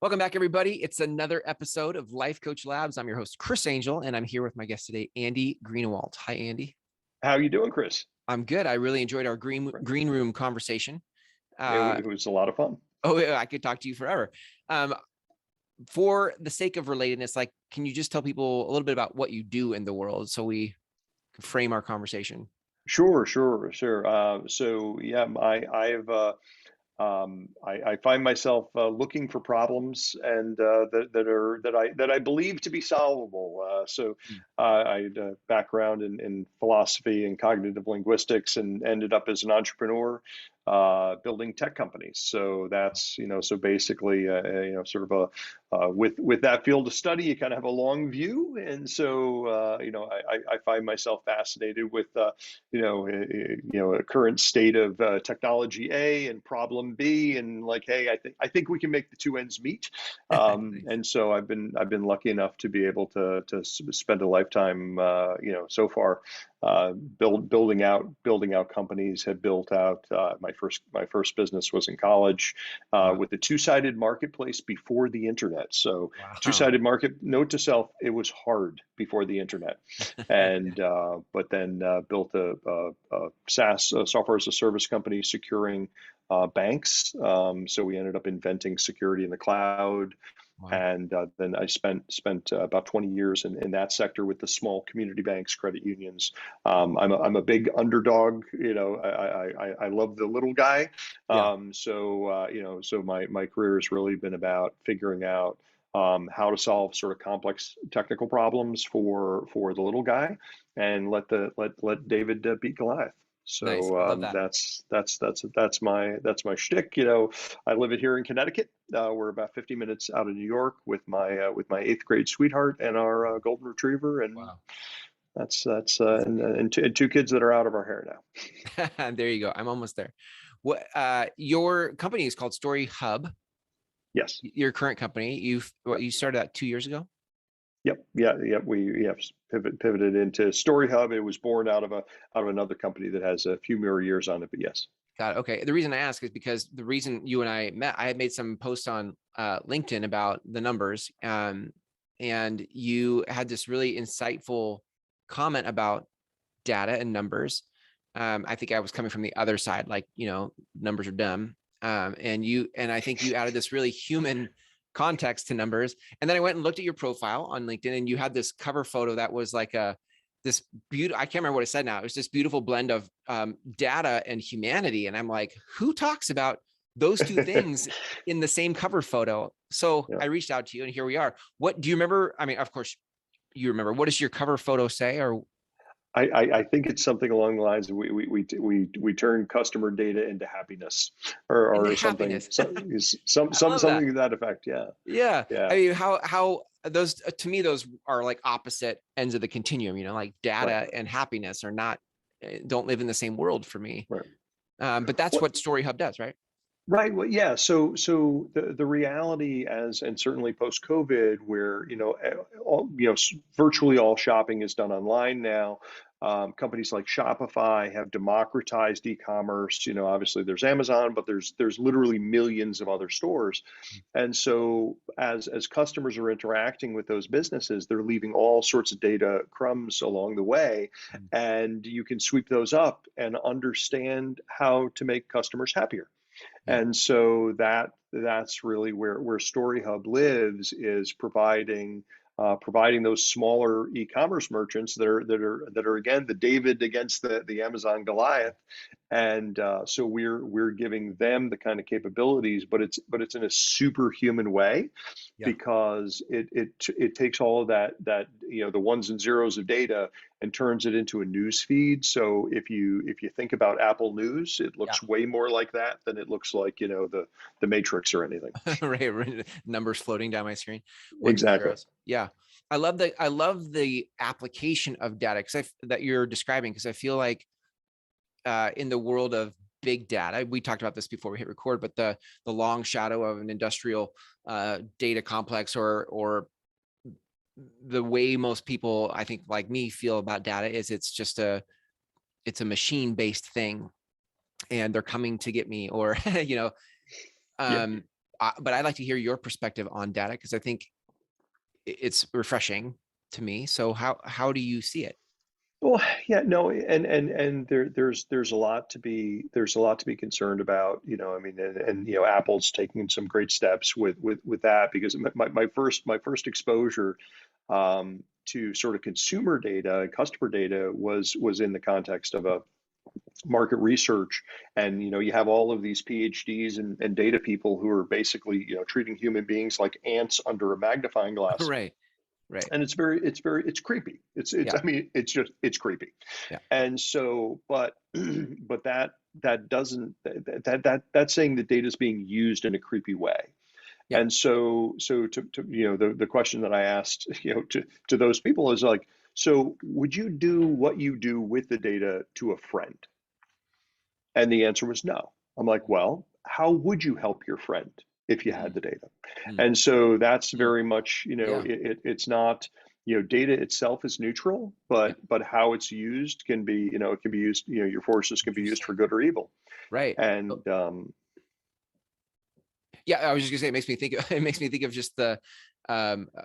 Welcome back, everybody. It's another episode of Life Coach Labs. I'm your host, Chris Angel, and I'm here with my guest today, Andy Greenewald. Hi, Andy. How are you doing, Chris? I'm good. I really enjoyed our green room conversation. It was a lot of fun. Oh, yeah, I could talk to you forever. For the sake of relatedness, can you just tell people a little bit about what you do in the world so we can frame our conversation? Sure. I find myself looking for problems and that I believe to be solvable. I had a background in philosophy and cognitive linguistics, and ended up as an entrepreneur building tech companies. So that's so basically sort of with that field of study, you kind of have a long view, and so I find myself fascinated with a current state of technology A and problem B, and hey, I think we can make the two ends meet. Nice. And so I've been lucky enough to be able to spend a lifetime so far building out companies. Had built out my first business was in college with a two-sided marketplace before the internet. So Wow. two-sided market, note to self, it was hard before the internet. And but then built a SaaS, software as a service company, securing banks. So we ended up inventing security in the cloud. Wow. And then I spent about 20 years in that sector with the small community banks, credit unions. I'm a big underdog. I love the little guy. Yeah. So my career has really been about figuring out how to solve sort of complex technical problems for the little guy, and let David beat Goliath. Nice. I love So that. that's my shtick. I live it here in Connecticut. We're about 50 minutes out of New York with my eighth grade sweetheart and our golden retriever, and Wow. that's and two kids that are out of our hair now. There you go. I'm almost there. What your company is called Story Hub. Yes. Your current company, you started that 2 years ago? Yep. Yeah. We have pivoted into Story Hub. It was born out of another company that has a few more years on it, but yes. Got it. Okay. The reason I ask is because the reason you and I met, I had made some posts on LinkedIn about the numbers, and you had this really insightful comment about data and numbers. I think I was coming from the other side, numbers are dumb. And I think you added this really human context to numbers. And then I went and looked at your profile on LinkedIn, and you had this cover photo that was like this beautiful, I can't remember what it said now. It was this beautiful blend of data and humanity. And I'm like, who talks about those two things in the same cover photo? So yeah. I reached out to you, and here we are. What do you remember? I mean, of course you remember. What does your cover photo say? Or I think it's something along the lines of we turn customer data into happiness, or into something, happiness. something to that effect. Yeah. I mean, how those, to me, those are like opposite ends of the continuum. Like data and happiness are not, don't live in the same world for me. Right. But that's what Story Hub does, right? Right. Well, yeah. So the reality, and certainly post COVID, where virtually all shopping is done online now. Companies like Shopify have democratized e-commerce. Obviously there's Amazon, but there's literally millions of other stores. And so as customers are interacting with those businesses, they're leaving all sorts of data crumbs along the way, and you can sweep those up and understand how to make customers happier. And so that's really where Story Hub lives, is providing those smaller e-commerce merchants that are again the David against the Amazon Goliath, and so we're giving them the kind of capabilities, but it's in a superhuman way, because it takes all of that the ones and zeros of data and turns it into a news feed. So if you think about Apple News, it looks way more like that than it looks like the Matrix or anything. Right, numbers floating down my screen. Exactly. Yeah, I love the application of data that you're describing, because I feel like in the world of big data, we talked about this before we hit record, but the long shadow of an industrial data complex, or the way most people, I think, like me, feel about data is it's a machine-based thing, and they're coming to get me, or but I'd like to hear your perspective on data, because I think it's refreshing to me. So how do you see it? Well, yeah, no, and there's a lot to be concerned about, I mean, and Apple's taking some great steps with that, because my first exposure to sort of consumer data, customer data, was in the context of a market research. And you have all of these PhDs and data people who are basically treating human beings like ants under a magnifying glass. Right. Right. And it's creepy. It's Yeah. I mean, it's creepy. Yeah. And so, but but that doesn't that's saying the data is being used in a creepy way. Yeah. And so to the question that I asked to those people is like, so would you do what you do with the data to a friend? And the answer was no. I'm like, well, how would you help your friend if you had Mm, the data? mm, And so that's mm. very much, Yeah. it's not, data itself is neutral, Yeah. but how it's used can be, it can be used, your forces can be used for Interesting. good or evil. Right. Oh, And yeah, I was just gonna say, it makes me think it makes me think of just the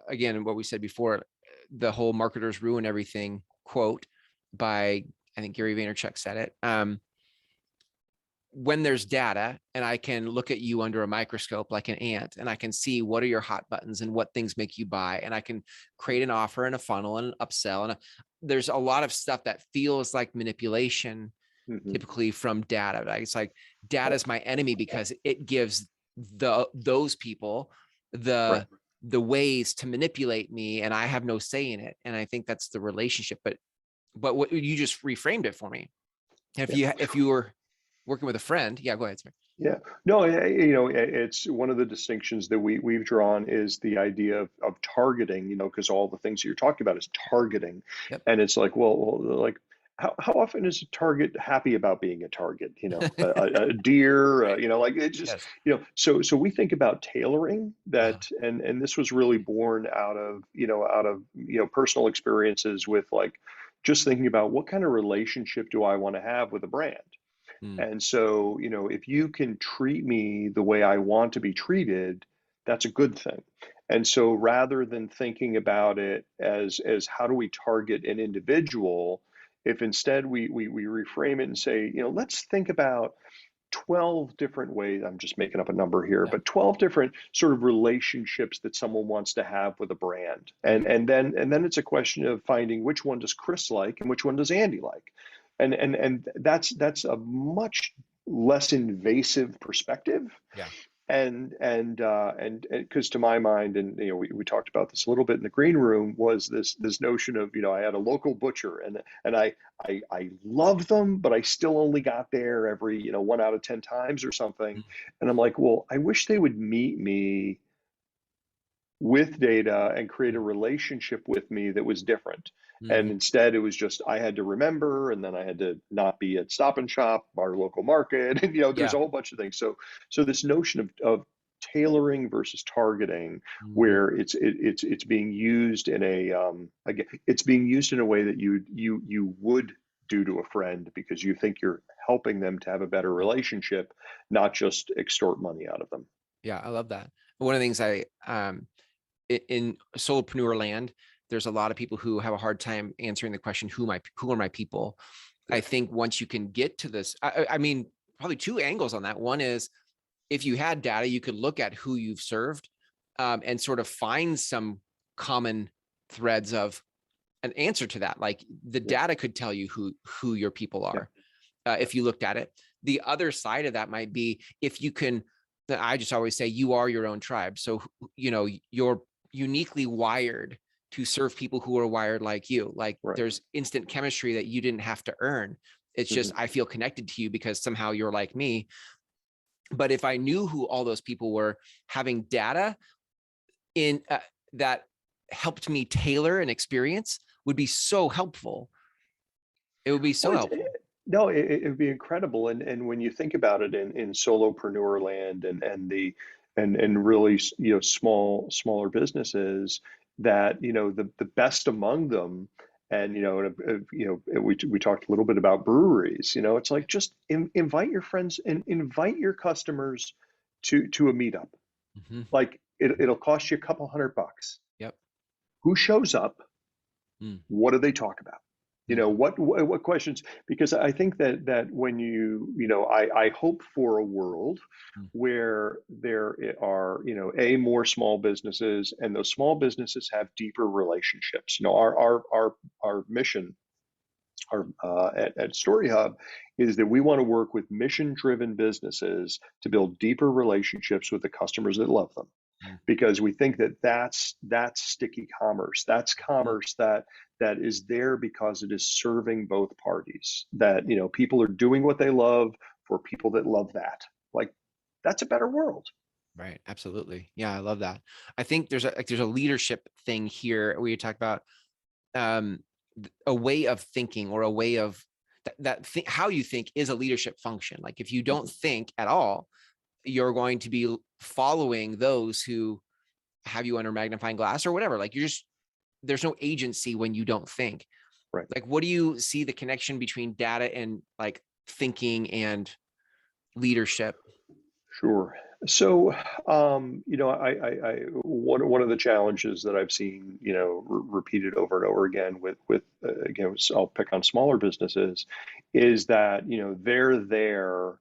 again, what we said before, the whole marketers ruin everything quote by, I think Gary Vaynerchuk said it. When there's data and I can look at you under a microscope like an ant, and I can see what are your hot buttons and what things make you buy, and I can create an offer and a funnel and an upsell, and there's a lot of stuff that feels like manipulation mhm, typically from data. Right? It's like data is my enemy because it gives those people right. the ways to manipulate me, and I have no say in it. And I think that's the relationship. But what you just reframed it for me. Yeah. If you were working with a friend, yeah, go ahead, sir. Yeah, no, it's one of the distinctions that we've drawn is the idea of targeting, because all the things that you're talking about is targeting. Yep. And it's like, well, like how often is a target happy about being a target? A deer, Right. like it just, Yes. so we think about tailoring Uh, that, and this was really born out of personal experiences with like just thinking about what kind of relationship do I want to have with a brand. mm, And so, if you can treat me the way I want to be treated, that's a good thing. And so rather than thinking about it as how do we target an individual, if instead we reframe it and say, let's think about 12 different ways, I'm just making up a number here, yeah. but 12 different sort of relationships that someone wants to have with a brand. Mm, And then it's a question of finding which one does Chris like and which one does Andy like. And that's a much less invasive perspective. yeah. And because to my mind, and we talked about this a little bit in the green room, was this notion of, I had a local butcher, and I love them, but I still only got there every 1 out of 10 times or something. Mm, And I'm like, well, I wish they would meet me with data and create a relationship with me that was different. And mhm. instead, it was just I had to remember, and then I had to not be at Stop and Shop, our local market, and there's Yeah. a whole bunch of things. So this notion of tailoring versus targeting, Mhm. where it's being used in a again, it's being used in a way that you would do to a friend because you think you're helping them to have a better Yeah. relationship, not just extort money out of them. Yeah. I love that. One of the things in solopreneur land, there's a lot of people who have a hard time answering the question, who are my people? I Yeah. think once you can get to this, I mean, probably two angles on that. One is, if you had data, you could look at who you've served, and sort of find some common threads of an answer to that. Like the Yeah. data could tell you who your people Yeah. are, Yeah. if you looked at it. The other side of that might be, if you can, I just always say, you are your own tribe. So you're uniquely wired to serve people who are wired like you. Like Right. there's instant chemistry that you didn't have to earn. It's just, Mhm. I feel connected to you because somehow you're like me. But if I knew who all those people were, having data in that helped me tailor an experience would be so helpful. It would be so Well, helpful. no, it would be incredible. And when you think about it in solopreneur land and really smaller businesses, that the best among them, and we talked a little bit about breweries. It's like just invite your friends and invite your customers to a meetup. Hmm. Like it'll cost you a couple $100. Yep. Who shows up? Mm. What do they talk about? You know, Mhm. what questions? Because I think that when I hope for a world Mm. where there are, more small businesses, and those small businesses have deeper relationships. Our mission, at Story Hub, is that we want to work with mission-driven businesses to build deeper relationships with the customers that love them, Mm. because we think that that's sticky commerce. That's Mhm. commerce that is there because it is serving both parties. That, people are doing what they love for people that love that. Like, that's a better world. Right. Absolutely. Yeah, I love that. I think there's a leadership thing here where you talk about um, a way of thinking, or a way of how you think is a leadership function. Like if you don't think at all, you're going to be following those who have you under magnifying glass or whatever. Like there's no agency when you don't think. Right. Like, what do you see the connection between data and like thinking and leadership? Sure. So, one of the challenges that I've seen, repeated over and over again with again, I'll pick on smaller businesses, is that, they're there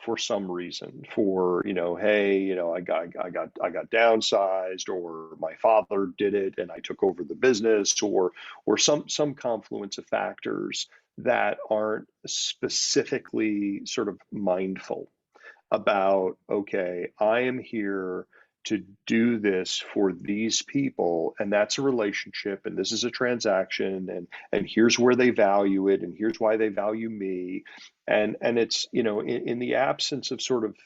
for some reason, for, hey, I got downsized, or my father did it and I took over the business, or some confluence of factors that aren't specifically sort of mindful about, okay, I am here to do this for these people, and that's a relationship, and this is a transaction, and here's where they value it, and here's why they value me. And it's, in the absence of sort of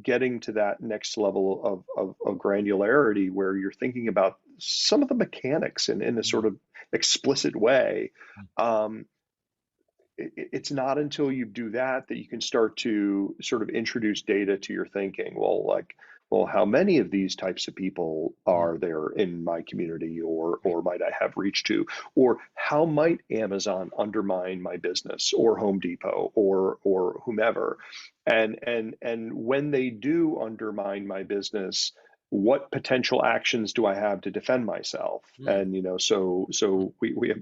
getting to that next level of granularity, where you're thinking about some of the mechanics in a sort of explicit way. um, it's not until you do that that you can start to sort of introduce data to your thinking. Well, how many of these types of people Mm. are there in my community, or might I have reached to, or how might Amazon undermine my business, or Home Depot, or whomever, and when they do undermine my business, what potential actions do I have to defend myself? Mm. And,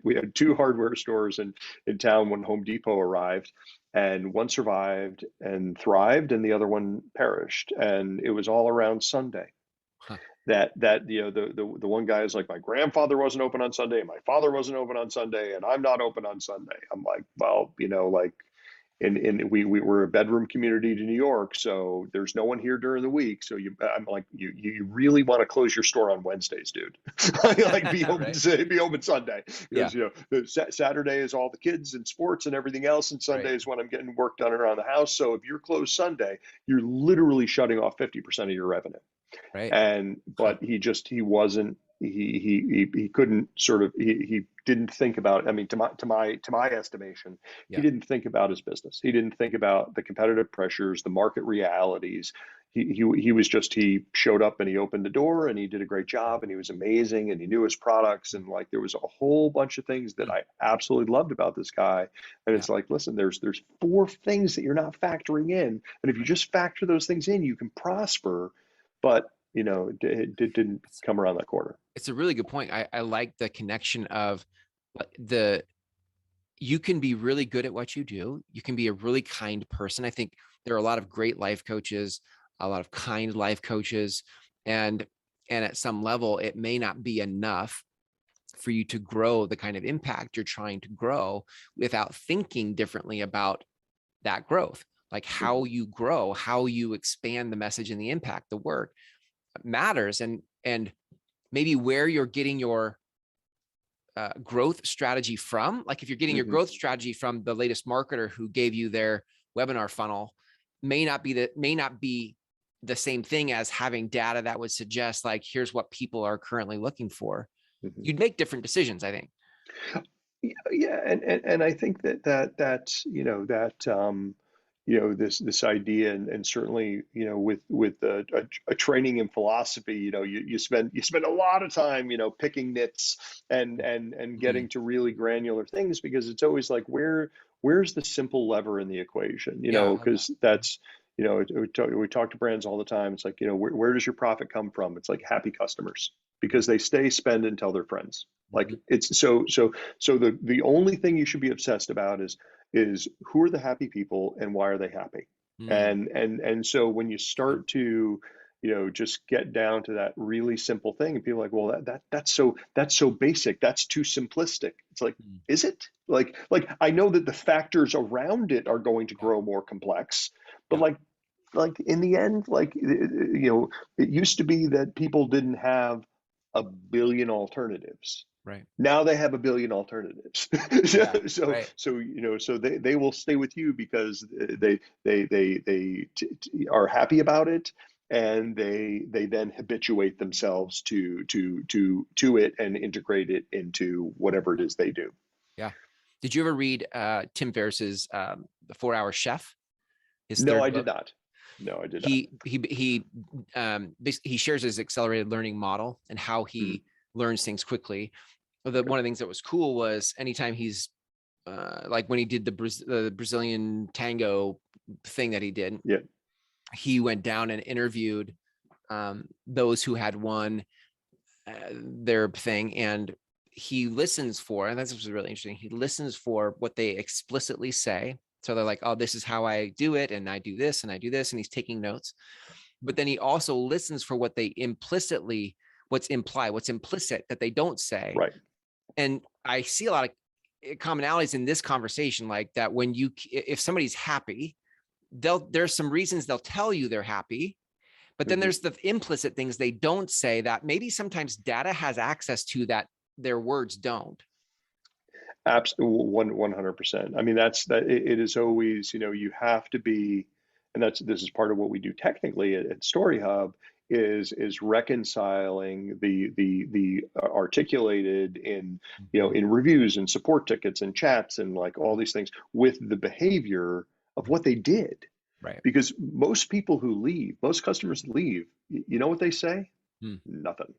we had two hardware stores in town when Home Depot arrived, and one survived and thrived, and the other one perished. And it was all around Sunday. Huh. That the one guy is like, my grandfather wasn't open on Sunday, my father wasn't open on Sunday, and I'm not open on Sunday. I'm like, well, like, and we were a bedroom community to New York, so there's no one here during the week. So I'm like, you really want to close your store on Wednesdays, dude? Like, Right. be open Sunday, Yeah. because Saturday is all the kids and sports and everything else, and Right. Sunday is when I'm getting work done around the house. So if you're closed Sunday, you're literally shutting off 50% of your revenue. Right. And Huh. but he wasn't, he couldn't sort of, he didn't think about, I mean, to my estimation, he Yeah. didn't think about his business. He didn't think about the competitive pressures, the market realities. He was just, he showed up and he opened the door and he did a great job and he was amazing and he knew his products, and like there was a whole bunch of things that Mm. I absolutely loved about this guy. And Yeah. it's like, listen, there's four things that you're not factoring in, and if you Right. just factor those things in, you can prosper. But it didn't come around that corner. It's a really good point. I like the connection of the you can be really good at what you do. You can be a really kind person. I think there are a lot of great life coaches, a lot of kind life coaches, and at some level, it may not be enough for you to grow the kind of impact you're trying to grow without thinking differently about that growth. Like how Mhm. you grow, how you expand the message and the impact, the work matters, and maybe where you're getting your growth strategy from. Like if you're getting your Mhm. growth strategy from the latest marketer who gave you their webinar funnel, may not be the same thing as having data that would suggest like here's what people are currently looking for. Mhm. You'd make different decisions, I think. Yeah, and I think that this idea, and certainly, with a training in philosophy, you spend a lot of time, picking nits, and Mm. getting to really granular things, because it's always like, where's the simple lever in the equation, Yeah, I love that. because that's, we talk to brands all the time. It's like, where does your profit come from? It's like happy customers, because they stay, spend, and tell their friends. Like, Mhm. it's so the only thing you should be obsessed about is who are the happy people and why are they happy? Mm. And so when you start to, just get down to that really simple thing, and people are like, well, that's so basic, that's too simplistic. It's like, Mm. is it? Like I know that the factors around it are going to Yeah. grow more complex, but Yeah. like in the end, like, it used to be that people didn't have a billion alternatives. Right. Now they have a billion alternatives. Yeah. Right. So they will stay with you because they are happy about it, and they then habituate themselves to it and integrate it into whatever it is they do. Yeah. Did you ever read Tim Ferriss's The 4 Hour Chef? His No, third I did book. not. No, I did not. He shares his accelerated learning model and how Mhm. he learns things quickly. One of the things that was cool was anytime he's like when he did the Brazilian tango thing that he did, Yeah. he went down and interviewed those who had won their thing, and he listens for, and that's really interesting. He listens for what they explicitly say. So they're like, oh, this is how I do it, and I do this, and I do this, and he's taking notes. But then he also listens for what they implicitly, what's implied, what's implicit that they don't say. Right. And I see a lot of commonalities in this conversation, like that when if somebody's happy, there's some reasons they'll tell you they're happy, but then Mhm. there's the implicit things they don't say that maybe sometimes data has access to that their words don't. Absolutely, 100%. I mean, it is always, you have to be, and this is part of what we do technically at Story Hub, is reconciling the articulated in, Mhm. in reviews and support tickets and chats and like all these things with the behavior of what they did. Right. Because most customers leave, you know what they say? Hmm. Nothing.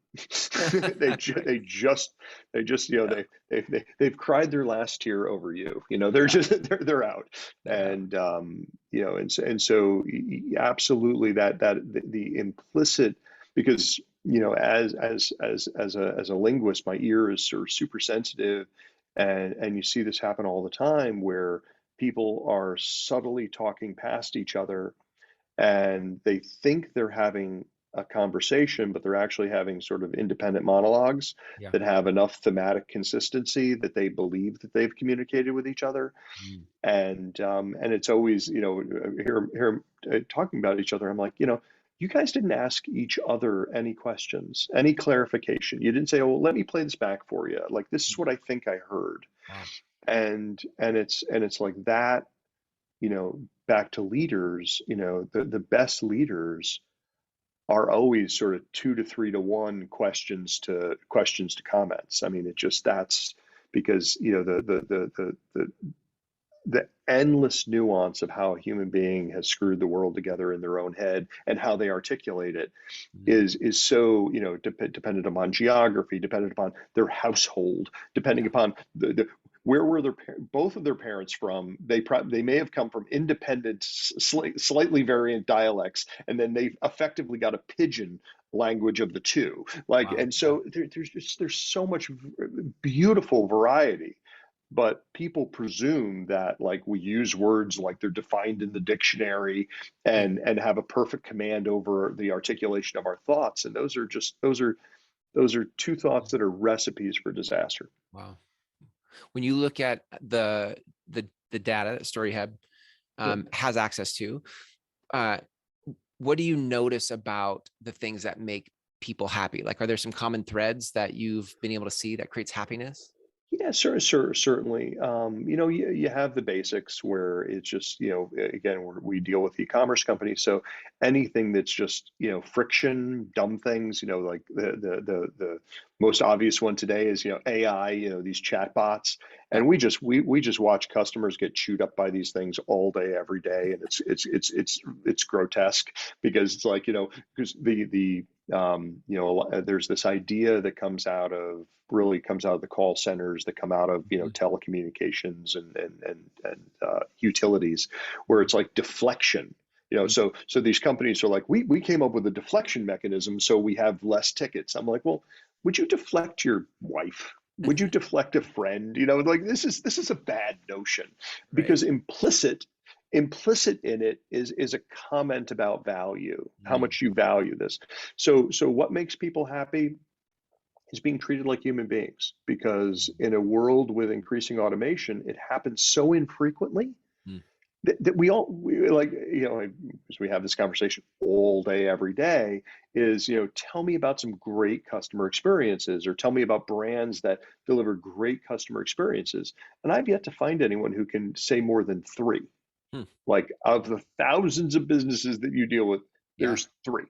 Right. They just Yeah. they've cried their last tear over you. They're Yeah. just they're out. They're out. And and so absolutely, the implicit, because as a linguist, my ear is sort of super sensitive, and you see this happen all the time where people are subtly talking past each other, and they think they're having a conversation, but they're actually having sort of independent monologues Yeah. that have enough thematic consistency that they believe that they've communicated with each other. Mm. And it's always, here talking about each other. I'm like, you guys didn't ask each other any questions, any clarification. You didn't say, oh, well, let me play this back for you. Like, this is what I think I heard. Wow. And it's like that, back to leaders, the best leaders are always sort of 2 to 3 to 1 questions to comments. I mean, that's because, the endless nuance of how a human being has screwed the world together in their own head and how they articulate it Mm. is so, dependent upon geography, dependent upon their household, depending Yeah. upon the where were both of their parents from. They may have come from independent, slightly variant dialects, and then they effectively got a pidgin language of the two. Like, Wow. and Yeah. so there's so much beautiful variety, but people presume that, like, we use words like they're defined in the dictionary, Yeah. and have a perfect command over the articulation of our thoughts, and those are two thoughts that are recipes for disaster. Wow. When you look at the data that StoryHub Yeah. has access to, uh, what do you notice about the things that make people happy? Like, are there some common threads that you've been able to see that creates happiness? Yeah, certainly. You have the basics where it's just, again, we deal with e-commerce companies, so anything that's just, friction, dumb things, like the most obvious one today is, AI, these chat bots, Yeah. and we just watch customers get chewed up by these things all day, every day, and it's grotesque, because it's like, because there's this idea that comes out of the call centers, that come out of, Mhm. telecommunications and utilities, where it's like deflection. So these companies are like, we came up with a deflection mechanism so we have less tickets. I'm like, well, would you deflect your wife? Would you deflect a friend? Like this is a bad notion, Right. because implicit in it is a comment about value, how Mm, much you value this. So what makes people happy is being treated like human beings, because mm, in a world with increasing automation, it happens so infrequently mm. that we like, because we have this conversation all day, every day, is, tell me about some great customer experiences, or tell me about brands that deliver great customer experiences. And I've yet to find anyone who can say more than three. Hmm. Like, of the thousands of businesses that you deal with, Yeah. there's three,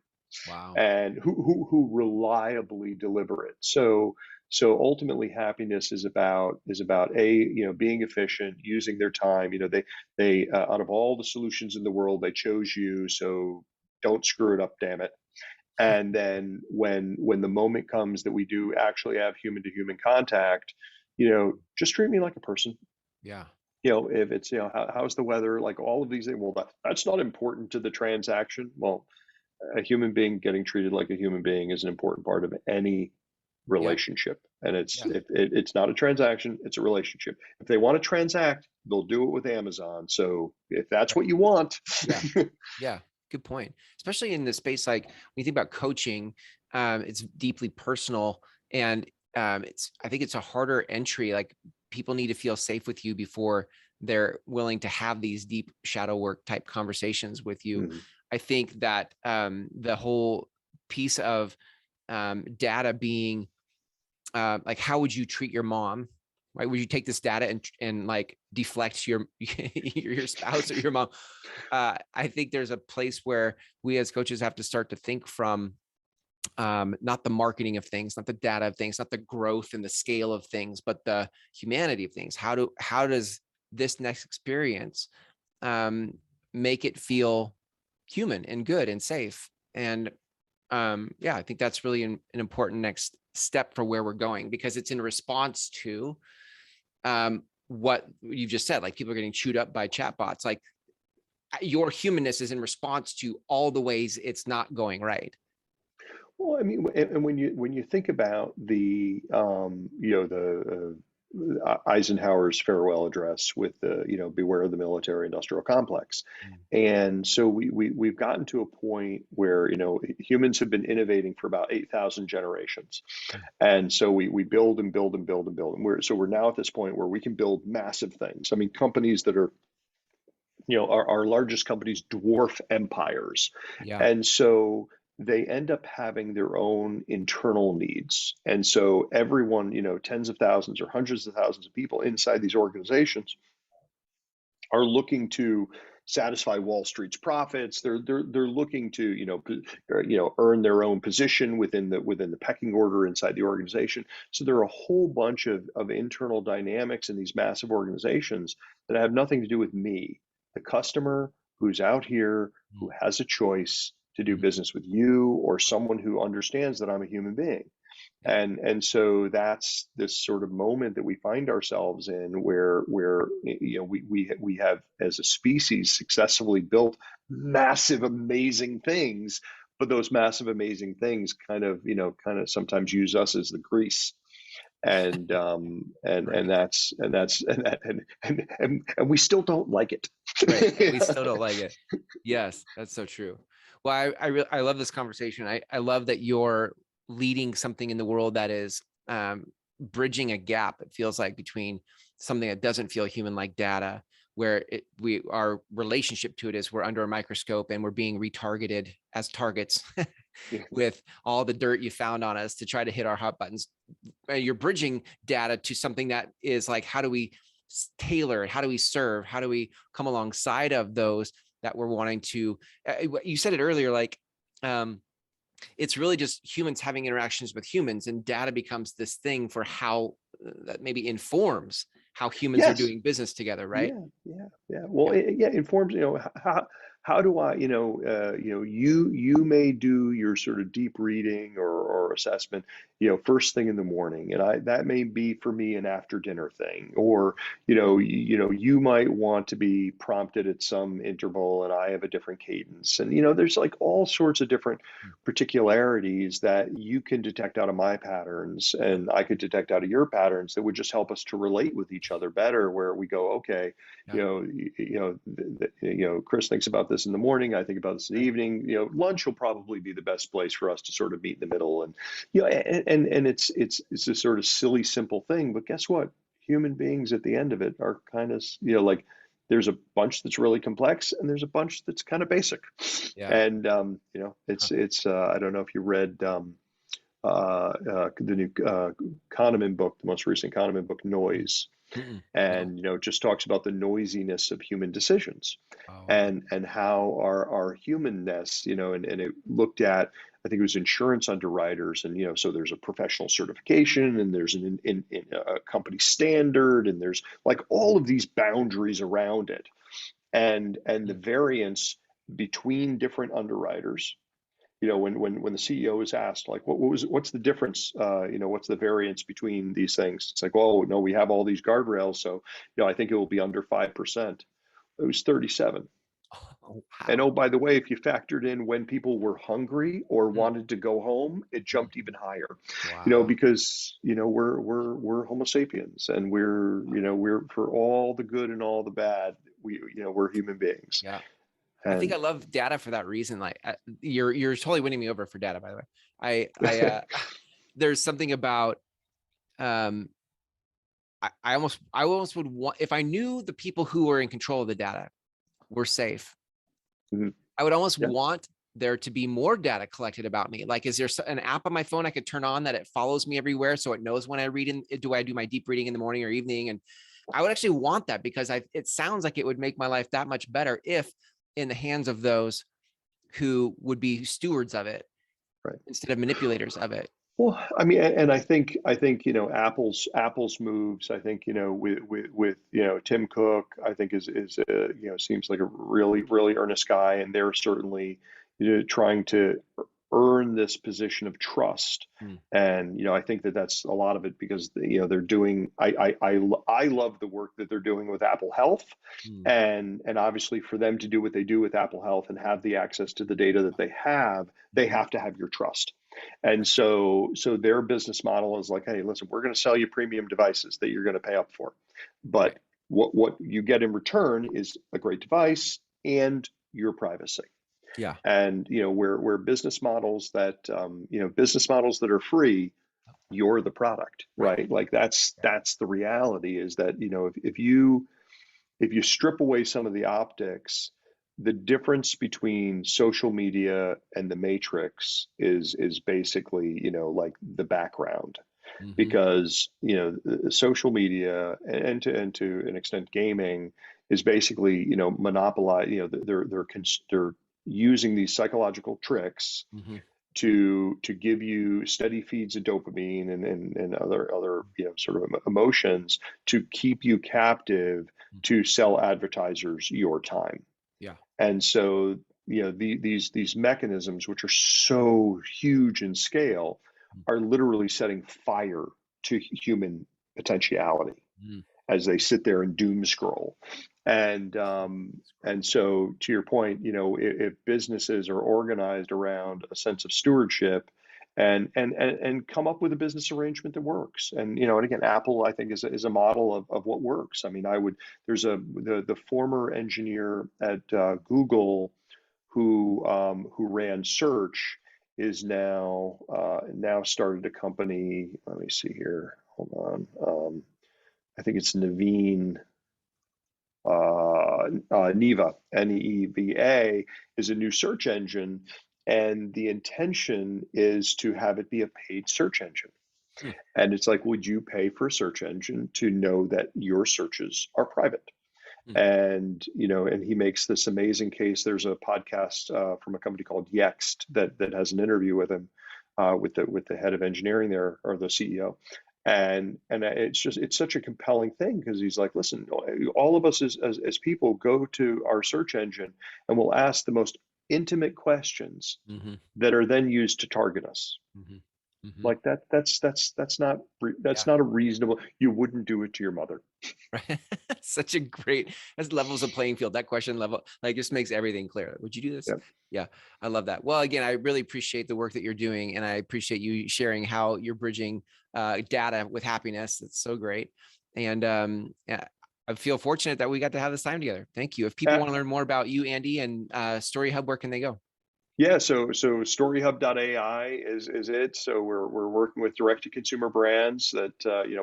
Wow. and who reliably deliver it. So ultimately, happiness is about being efficient, using their time. They out of all the solutions in the world, they chose you, so don't screw it up, damn it. And then when the moment comes that we do actually have human to human contact, just treat me like a person. Yeah. If it's, how's the weather, like all of these things. Well, that's not important to the transaction. Well, a human being getting treated like a human being is an important part of any Yeah. relationship. And Yeah. it's not a transaction, it's a relationship. If they want to transact, they'll do it with Amazon. So if that's Right. what you want. Yeah. Yeah. Good point. Especially in the space, like when you think about coaching, it's deeply personal, and I think it's a harder entry. Like people need to feel safe with you before they're willing to have these deep shadow work type conversations with you. Mhm. I think that the whole piece of data being like, how would you treat your mom? Right? Would you take this data and like deflect your spouse or your mom? I think there's a place where we as coaches have to start to think from not the marketing of things, not the data of things, not the growth and the scale of things, but the humanity of things. How does this next experience um, make it feel human and good and safe? And yeah, I think that's really an important next step for where we're going, because it's in response to what you just said. Like people are getting chewed up by chatbots. Like your humanness is in response to all the ways it's not going right. Well, I mean, and when you think about the Eisenhower's farewell address with the, beware of the military industrial complex. Mm, And so we've gotten to a point where, humans have been innovating for about 8,000 generations. mm, And so we build and build and build and build. And we're now at this point where we can build massive things. I mean, companies that are, our largest companies dwarf empires. yeah. And so they end up having their own internal needs. And so everyone, tens of thousands or hundreds of thousands of people inside these organizations are looking to satisfy Wall Street's profits. They're looking to, earn their own position within the pecking order inside the organization. So there are a whole bunch of internal dynamics in these massive organizations that have nothing to do with me, the customer who's out here, who Mm, has a choice to do mhm, business with you, or someone who understands that I'm a human being. yeah. And so that's this sort of moment that we find ourselves in, where we have, as a species, successfully built massive amazing things, but those massive amazing things kind of sometimes use us as the grease. And and Right. that's and that's and we still don't like it. Right. And we still don't like it. Yes, that's so true. Well, I love this conversation. I love that you're leading something in the world that is bridging a gap, it feels like, between something that doesn't feel human, like data, where our relationship to it is we're under a microscope and we're being retargeted as targets Yeah. with all the dirt you found on us to try to hit our hot buttons. You're bridging data to something that is like, how do we tailor it? How do we serve? How do we come alongside of those that we're wanting to? You said it earlier, like it's really just humans having interactions with humans, and data becomes this thing for how that maybe informs how humans are Yes. doing business together, right? Yeah, yeah, yeah. Well, Yeah. yeah, informs, how. how do I, you may do your sort of deep reading or assessment, first thing in the morning, and that may be for me an after dinner thing, or you might want to be prompted at some interval, and I have a different cadence, and there's like all sorts of different particularities that you can detect out of my patterns, and I could detect out of your patterns that would just help us to relate with each other better, where we go, okay, Yeah. Chris thinks about this in the morning. I think about this in the evening. Lunch will probably be the best place for us to sort of meet in the middle. And and it's a sort of silly, simple thing. But guess what? Human beings at the end of it are kind of like there's a bunch that's really complex, and there's a bunch that's kind of basic. Yeah. And Huh. it's I don't know if you read the new Kahneman book, the most recent Kahneman book, Mm. Noise, Mm-mm. No. and it just talks about the noisiness of human decisions, Oh, wow. and how our humanness, and it looked at, I think it was insurance underwriters, and so there's a professional certification, and there's in a company standard, and there's like all of these boundaries around it, and the Mm. variance between different underwriters. When the CEO is asked, like, what's the difference? What's the variance between these things? It's like, oh no, we have all these guardrails, so I think it will be under 5%. It was 37. Oh, And wow. oh, by the way, if you factored in when people were hungry or Mm. wanted to go home, it Mm. jumped even higher. Wow. Because we're Homo sapiens, and we're for all the good and all the bad, we're human beings. Yeah. I think And I love data for that reason. Like you're totally winning me over for data, by the way. I there's something about um I almost would want, if I knew the people who were in control of the data were safe, Mhm. I would almost Yeah. want there to be more data collected about me. Like, is there an app on my phone I could turn on that it follows me everywhere, so it knows when I read in? Do I do my deep reading in the morning or evening? And I would actually want that, because it sounds like it would make my life that much better if in the hands of those who would be stewards of it Right. instead of manipulators of it. Well, I mean, and I think Apple's moves. I think with Tim Cook. I think is seems like a really earnest guy, and they're certainly trying to earn this position of trust. Hmm. And I think that's a lot of it, because they're doing. I love the work that they're doing with Apple Health, Hmm. and obviously for them to do what they do with Apple Health and have the access to the data that they Mhm. have to have your trust. And so their business model is like, hey, listen, we're going to sell you premium devices that you're going to pay up for. Right. But what you get in return is a great device and your privacy. Yeah. And where business models that are free, you're the product, Right. right? Like that's Yeah. that's the reality, is that if you strip away some of the optics, the difference between social media and the matrix is basically, like the background. Hmm. Because social media, and to an extent gaming, is basically monopolize. They're using these psychological tricks Hmm. to give you steady feeds of dopamine and other sort of emotions, to keep you captive, to sell advertisers your time. Yeah. And so these mechanisms, which are so huge in scale, are literally setting fire to human potentiality Mhm. as they sit there and doom scroll. And Scroll. so, to your point, if businesses are organized around a sense of stewardship, and come up with a business arrangement that works, and again, Apple, I think, is a model of what works. I mean, there's the former engineer at Google who ran search, is now started a company. Let me see here. Hold on. I think it's Naveen, Neva, Neeva, is a new search engine, and the intention is to have it be a paid search engine. Hmm. And it's like, would you pay for a search engine to know that your searches are private? Hmm. And he makes this amazing case. There's a podcast from a company called Yext that has an interview with him, with the head of engineering there, or the CEO, And it's such a compelling thing, because he's like, listen, all of us as people go to our search engine and we'll ask the most intimate questions Hmm. that are then used to target us. Hmm. Hmm. Like that's Yeah. not a reasonable. You wouldn't do it to your mother. Right. Such a great, as levels of playing field, that question level, like, just makes everything clear. Would you do this? Yeah. Yeah. I love that. Well, again, I really appreciate the work that you're doing, and I appreciate you sharing how you're bridging data with happiness. It's so great. And yeah, I feel fortunate that we got to have this time together. Thank you. If people want to learn more about you, Andy, and Story Hub, where can they go? Yeah, so storyhub.ai is it. So we're working with direct to consumer brands that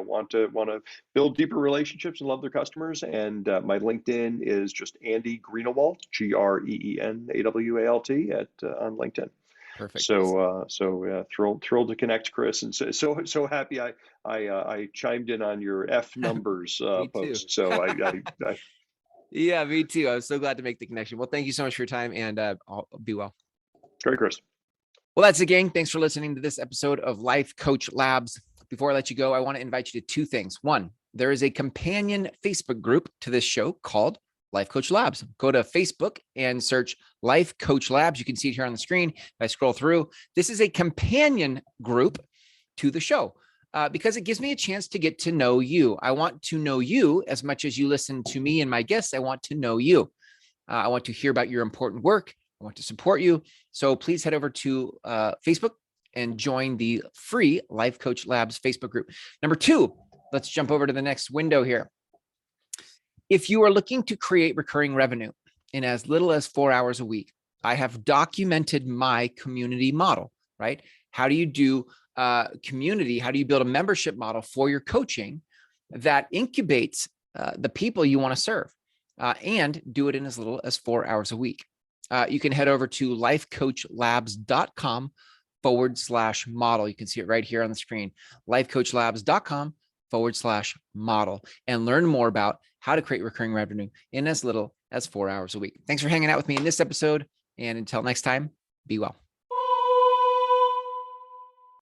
want to build deeper relationships and love their customers. And my LinkedIn is just Andy Greenawalt, Greenawalt at on LinkedIn. Perfect. So thrilled to connect, Chris, and so happy I chimed in on your F numbers Me too. post. So I Yeah, me too. I was so glad to make the connection. Well, thank you so much for your time, and I'll be well. great, Chris. Well, that's it, gang. Thanks for listening to this episode of Life Coach Labs. Before I let you go, I want to invite you to two things. One, there is a companion Facebook group to this show called Life Coach Labs. Go to Facebook and search Life Coach Labs. You can see it here on the screen. If I scroll through, this is a companion group to the show because it gives me a chance to get to know you. I want to know you as much as you listen to me and my guests. I want to know you. I want to hear about your important work. I want to support you. So please head over to Facebook and join the free Life Coach Labs Facebook group. Number two, let's jump over to the next window here. If you are looking to create recurring revenue in as little as 4 hours a week, I have documented my community model, right? How do you do community? How do you build a membership model for your coaching that incubates the people you want to serve and do it in as little as 4 hours a week? You can head over to lifecoachlabs.com/model. You can see it right here on the screen, lifecoachlabs.com/model, and learn more about how to create recurring revenue in as little as 4 hours a week. Thanks for hanging out with me in this episode. And until next time, be well.